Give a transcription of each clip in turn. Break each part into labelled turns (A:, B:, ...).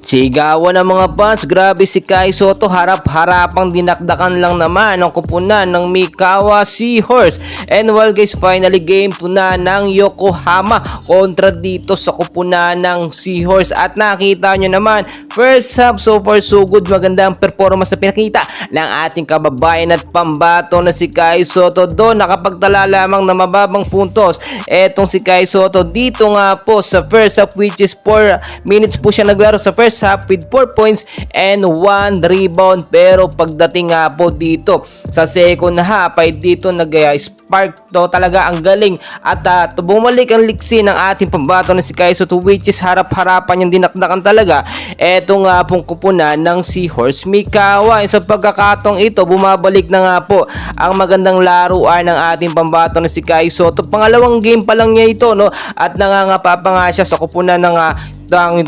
A: Sigawan ng mga fans, grabe si Kai Sotto, harap-harapang dinakdakan lang naman ang kupunan ng Mikawa Seahorse. And well guys, finally game 2 na ng Yokohama kontra dito sa kupunan ng Seahorse. At nakita nyo naman, first half so far so good, magandang performance na pinakita ng ating kababayan at pambato na si Kai Sotto. Doon nakapagtala lamang na mababang puntos etong si Kai Sotto dito nga po sa first half, which is 4 minutes po siya naglaro sa first half with 4 points and 1 rebound. Pero pagdating nga po dito sa second half ay dito nag-spark to talaga ang galing at bumalik ang liksi ng ating pambato na si Kai Sotto, which is harap-harapan yung dinakdakan talaga eto nga pong kupunan ng Seahorse Mikawa. Sa pagkakatong ito, bumabalik na nga po ang magandang laruan ng ating pambato na si Kai Sotto. Pangalawang game pa lang niya ito, no, at nangangapa pa nga siya sa kupunan ng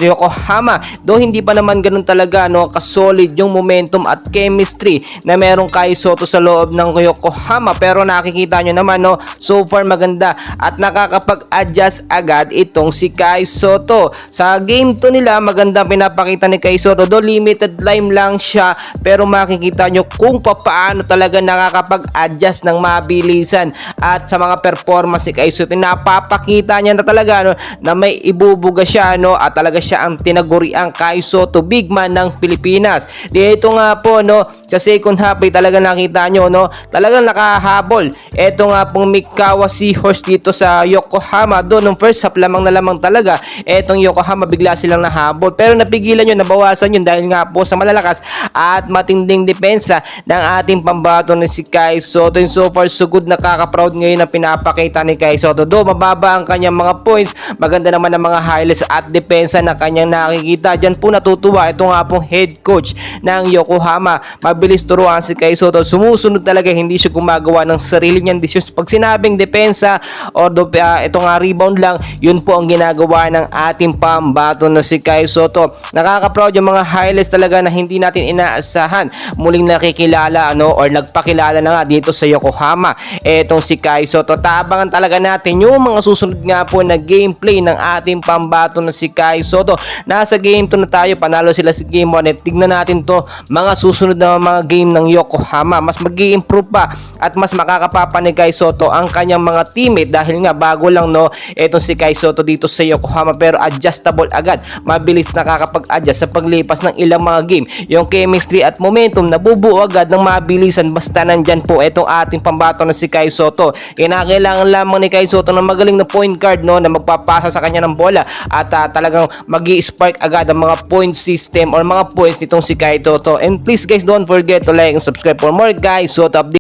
A: Yokohama. Do hindi pa naman ganun talaga, no, kasolid yung momentum at chemistry na merong Kai Sotto sa loob ng Yokohama. Pero nakikita nyo naman, no, so far maganda at nakakapag-adjust agad itong si Kai Sotto. Sa game 2 nila, magandang pinapakita ni Kai Sotto. Do limited time lang siya, pero makikita nyo kung paano talaga nakakapag-adjust ng mabilisan. At sa mga performance ni Kai Sotto, napapakita niya na talaga, no, na may ibubuga siya, no, at talaga siya ang tinaguriang Kai Sotto, big man ng Pilipinas. Dito nga po, no, sa second half ay talaga nakita nyo, no, talagang nakahabol eto nga pong Mikawa Seahorse dito sa Yokohama. Doon nung first half lamang na lamang talaga etong Yokohama, bigla silang nahabol, pero napigilan yun, nabawasan yun dahil nga po sa malalakas at matinding depensa ng ating pambato na si Kai Sotto. And so far so good, nakaka-proud ngayon ang pinapakita ni Kai Sotto. Do mababa ang kanyang mga points, maganda naman ang mga highlights at depensa na kanyang nakikita. Diyan po natutuwa ito nga pong head coach ng Yokohama. Mabilis turuan si Kai Sotto, sumusunod talaga, hindi siya gumagawa ng sarili niyang decisions. Pag sinabing depensa o ito nga rebound lang, yun po ang ginagawa ng ating pambato na si Kai Sotto. Nakaka-proud yung mga highlights talaga na hindi natin inaasahan. Muling nakikilala, ano, or nagpakilala na nga dito sa Yokohama etong si Kai Sotto. Tabangan talaga natin yung mga susunod nga po na gameplay ng ating pambato na si Kai Sotto. Nasa game 2 na tayo, panalo sila sa game 1 at tignan natin to mga susunod na mga game ng Yokohama. Mas mag-i-improve pa at mas makakapapa ni Kai Sotto ang kanyang mga teammate dahil nga bago lang, no, etong si Kai Sotto dito sa Yokohama, pero adjustable agad, mabilis nakakapag-adjust sa paglipas ng ilang mga game. Yung chemistry at momentum nabubuo agad ng mabilisan basta nandyan po etong ating pambato na si Kai Sotto. Kinakailangan lamang ni Kai Sotto ng magaling na point guard, no, na magpapasa sa kanya ng bola at talagang magi-spark agad ang mga point system or mga points nitong si Kai Sotto. And please guys, don't forget to like and subscribe for more Kai Sotto updates.